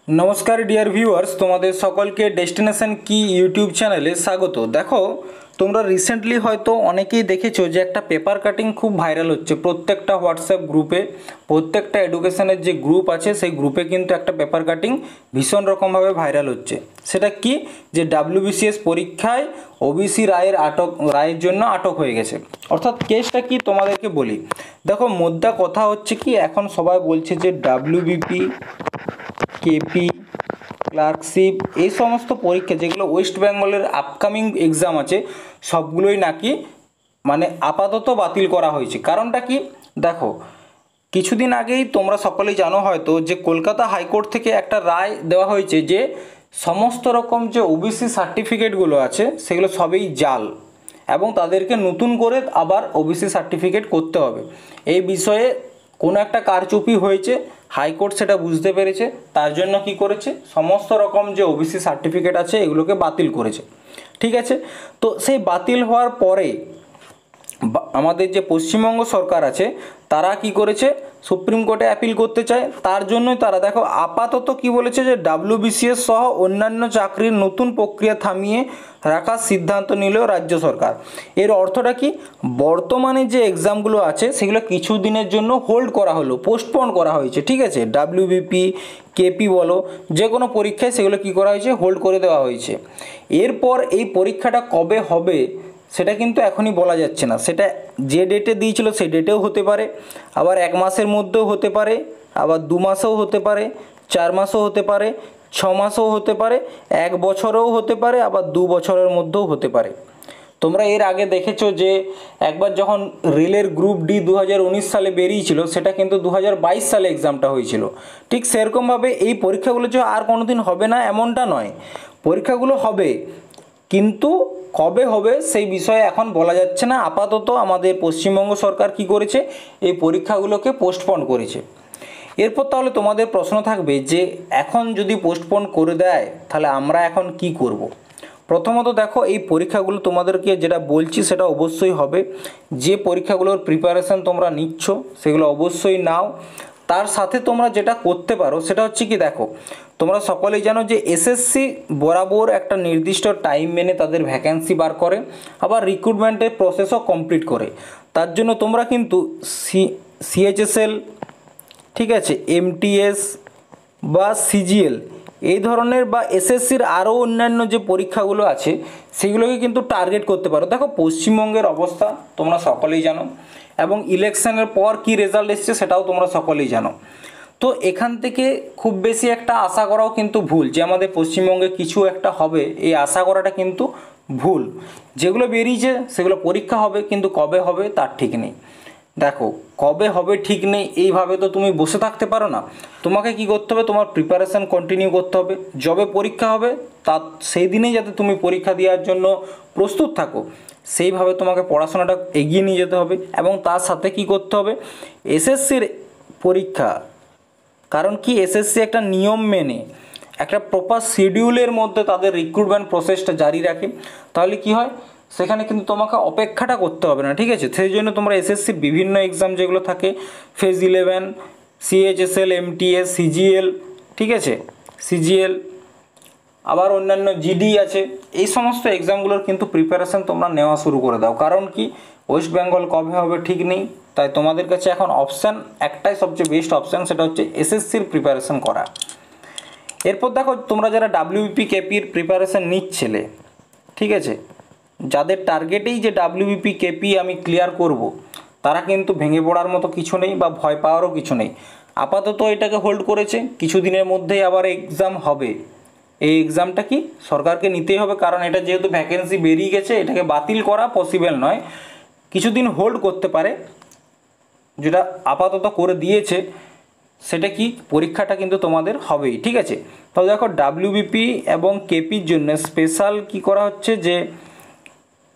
नमस्कार dear viewers, তোমাদের সকলকে ডেস্টিনেশন কি ইউটিউব চ্যানেলে স্বাগত। দেখো, তোমরা রিসেন্টলি হয়তো অনেকেই দেখেছো যে একটা পেপার কাটিং খুব ভাইরাল হচ্ছে প্রত্যেকটা হোয়াটসঅ্যাপ গ্রুপে। প্রত্যেকটা এডুকেশনের যে গ্রুপ আছে সেই গ্রুপে কিন্তু একটা পেপার কাটিং ভীষণ রকমভাবে ভাইরাল হচ্ছে। সেটা কি, যে ডাব্লিউবিসিএস পরীক্ষায় ওবিসি রায়ের জন্য আটক হয়ে গেছে। অর্থাৎ কেসটা কি তোমাদেরকে বলি। দেখো, মোদ্দা কথা হচ্ছে কি, এখন সবাই বলছে যে ডাব্লিউবিপি, কেপি, ক্লার্কশিপ, এই সমস্ত পরীক্ষা যেগুলো ওয়েস্ট বেঙ্গলের আপকামিং এক্সাম আছে সবগুলোই নাকি আপাতত বাতিল করা হয়েছে। কারণটা কি, দেখো, কিছুদিন আগেই তোমরা সকলেই জানো হয়তো যে কলকাতা হাইকোর্ট থেকে একটা রায় দেওয়া হয়েছে যে সমস্ত রকম যে ওবিসি সার্টিফিকেটগুলো আছে সেগুলো সবই জাল এবং তাদেরকে নতুন করে আবার ওবিসি সার্টিফিকেট করতে হবে। এই বিষয়ে কোনো একটা কারচুপি হয়েছে, হাইকোর্ট সেটা বুঝতে পেরেছে, তার জন্য কি করেছে, সমস্ত রকম যে ওবিসি সার্টিফিকেট আছে এগুলোকে বাতিল করেছে। ঠিক আছে, তো সেই বাতিল হওয়ার পরে আমাদের যে পশ্চিমবঙ্গ সরকার আছে তারা কি করেছে, সুপ্রিম কোর্টে অ্যাপিল করতে চায়। তার জন্যই তারা দেখো আপাতত কি বলেছে যে ডাব্লিউবিসিএস সহ অন্যান্য চাকরির নতুন প্রক্রিয়া থামিয়ে রাখার সিদ্ধান্ত নিল রাজ্য সরকার। এর অর্থটা কি, বর্তমানে যে এক্সামগুলো আছে সেগুলো কিছু দিনের জন্য হোল্ড করা হলো, পোস্টপোন করা হয়েছে। ঠিক আছে, ডাব্লিউবিপি, কেপি বলো, যে কোনো পরীক্ষায় সেগুলো কি করা হয়েছে, হোল্ড করে দেওয়া হয়েছে। এরপর এই পরীক্ষাটা কবে হবে সেটা কিন্তু এখনই বলা যাচ্ছে না। সেটা যে ডেটে দিয়েছিল সেই ডেটেও হতে পারে, আবার 1 মাসের মধ্যেও হতে পারে, আবার 2 মাসেও হতে পারে, 4 মাসও হতে পারে, 6 মাসও হতে পারে, 1 বছরেও হতে পারে, আবার 2 বছরের মধ্যেও হতে পারে। তোমরা এর আগে দেখেছো যে একবার যখন রেলের গ্রুপ ডি 2019 সালে বেরিয়েছিল সেটা কিন্তু 2022 সালে এক্সামটা হয়েছিল। ঠিক সেরকমভাবে এই পরীক্ষাগুলো যে আর কোনো দিন হবে না এমনটা নয়, পরীক্ষাগুলো হবে, কিন্তু কবে হবে সেই বিষয়ে এখন বলা যাচ্ছে না। আপাতত আমাদের পশ্চিমবঙ্গ সরকার কি করেছে, এই পরীক্ষাগুলোকে পোস্টপোন করেছে। এরপর তাহলে তোমাদের প্রশ্ন থাকবে যে এখন যদি পোস্টপোন করে দেয় তাহলে আমরা এখন কি করব। প্রথমত দেখো, এই পরীক্ষাগুলো তোমাদেরকে যেটা বলছি সেটা অবশ্যই হবে। যে পরীক্ষাগুলোর প্রিপারেশন তোমরা নিচ্ছ সেগুলো অবশ্যই নাও। তার সাথে তোমরা যেটা করতে পারো সেটা হচ্ছে কি, দেখো, তোমরা সকলেই জানো যে এসএসসি বরাবর একটা নির্দিষ্ট টাইম মেনে তাদের ভ্যাকেন্সি বার করে, আবার রিক্রুটমেন্টের প্রসেসও কমপ্লিট করে। তার জন্য তোমরা কিন্তু সিএইচএসএল, ঠিক আছে, এমটিএস বা সিজিএল এই ধরনের বা এসএসসির আরও অন্যান্য যে পরীক্ষাগুলো আছে সেগুলোকে কিন্তু টার্গেট করতে পারো। দেখো, পশ্চিমবঙ্গের অবস্থা তোমরা সকলেই জানো এবং ইলেকশনের পর কি রেজাল্ট এসছে সেটাও তোমরা সকলেই জানো। তো এখান থেকে খুব বেশি একটা আশা করাও কিন্তু ভুল যে আমাদের পশ্চিমবঙ্গে কিছু একটা হবে, এই আশা করাটা কিন্তু ভুল। যেগুলো বেরিয়েছে সেগুলো পরীক্ষা হবে, কিন্তু কবে হবে তার ঠিক নেই। দেখো, কবে হবে ঠিক নেই এইভাবে তো তুমি বসে থাকতে পারো না। তোমাকে কি করতে হবে, তোমার প্রিপারেশান কন্টিনিউ করতে হবে। যবে পরীক্ষা হবে তার সেই দিনেই যাতে তুমি পরীক্ষা দেওয়ার জন্য প্রস্তুত থাকো, সেইভাবে তোমাকে পড়াশোনাটা এগিয়ে নিয়ে যেতে হবে। এবং তার সাথে কি করতে হবে, এসএসসির পরীক্ষা, কারণ কি এসএসসি একটা নিয়ম মেনে একটা প্রপার শিডিউলের মধ্যে তাদের রিক্রুটমেন্ট প্রসেসটা জারি রাখে। তাহলে কি হয়, সেখানে কিন্তু তোমাকে অপেক্ষাটা করতে হবে না। ঠিক আছে, সেই জন্য তোমরা এসএসসির বিভিন্ন এক্সাম যেগুলো থাকে, ফেজ 11, সিএইচএসএল, এমটিএস, সিজিএল, ঠিক আছে, সিজিএল, আবার অন্যান্য জিডি আছে, এই সমস্ত এক্সামগুলোর কিন্তু প্রিপারেশান তোমরা নেওয়া শুরু করে দাও। কারণ কি, ওয়েস্ট বেঙ্গল কবে হবে ঠিক নেই, তাই তোমাদের কাছে এখন অপশান একটাই সবচেয়ে বেস্ট অপশান, সেটা হচ্ছে এসএসসির প্রিপারেশান করা। এরপর দেখো, তোমরা যারা ডাব্লিউবিপি কেপির প্রিপারেশান নিচ্ছিলে, ঠিক আছে, যাদের টার্গেটেই যে ডাব্লিউবিপি কেপি আমি ক্লিয়ার করব, তারা কিন্তু ভেঙে পড়ার মতো কিছু নেই বা ভয় পাওয়ারও কিছু নেই। আপাতত এটাকে হোল্ড করেছে, কিছু দিনের মধ্যেই আবার এক্সাম হবে। এই এক্সামটা কি সরকারকে নিতেই হবে, কারণ এটা যেহেতু ভ্যাকেন্সি বেরিয়ে গেছে, এটাকে বাতিল করা পসিবল নয়। কিছুদিন হোল্ড করতে পারে, যেটা আপাতত করে দিয়েছে সেটা কি, পরীক্ষাটা কিন্তু তোমাদের হবেই। ঠিক আছে, তাহলে দেখো, ডাব্লিউবিপি এবং কেপির জন্য স্পেশাল কি করা হচ্ছে যে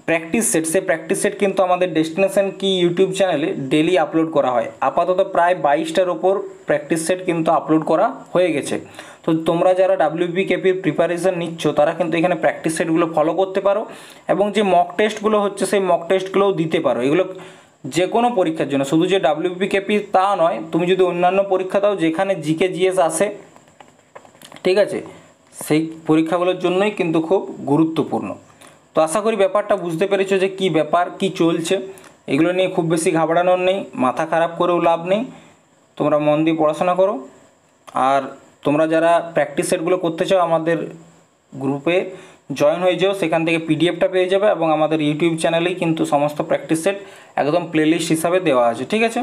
প্র্যাকটিস সেট, সেই প্র্যাকটিস সেট কিন্তু আমাদের ডেস্টিনেশন কি ইউটিউব চ্যানেলে ডেলি আপলোড করা হয়। আপাতত প্রায় 22টার ওপর প্র্যাকটিস সেট কিন্তু আপলোড করা হয়ে গেছে। তো তোমরা যারা ডাব্লিউবিপি কেপির প্রিপারেশন নিচ্ছ তারা কিন্তু এখানে প্র্যাকটিস সেটগুলো ফলো করতে পারো এবং যে মক টেস্টগুলো হচ্ছে সেই মক টেস্টগুলোও দিতে পারো। এগুলো যে কোনো পরীক্ষার জন্য, শুধু যে ডাব্লিউবিপি কেপি তা নয়, তুমি যদি অন্যান্য পরীক্ষা দাও যেখানে জিকে জিএস আসে ঠিক আছে, সেই পরীক্ষাগুলোর জন্যই কিন্তু খুব গুরুত্বপূর্ণ। তো আশা করি ব্যাপারটা বুঝতে পেরেছো যে কি ব্যাপার, কি চলছে। এগুলো নিয়ে খুব বেশি ঘাবড়ানোর নেই, মাথা খারাপ করেও লাভ নেই। তোমরা মন দিয়ে পড়াশোনা করো। আর তোমরা যারা প্র্যাকটিস সেটগুলো করতে চাও আমাদের গ্রুপে জয়েন হয়ে যাও, সেখান থেকে পিডিএফটা পেয়ে যাবে এবং আমাদের ইউটিউব চ্যানেলেই কিন্তু সমস্ত প্র্যাকটিস সেট একদম প্লেলিস্ট হিসাবে দেওয়া আছে। ঠিক আছে।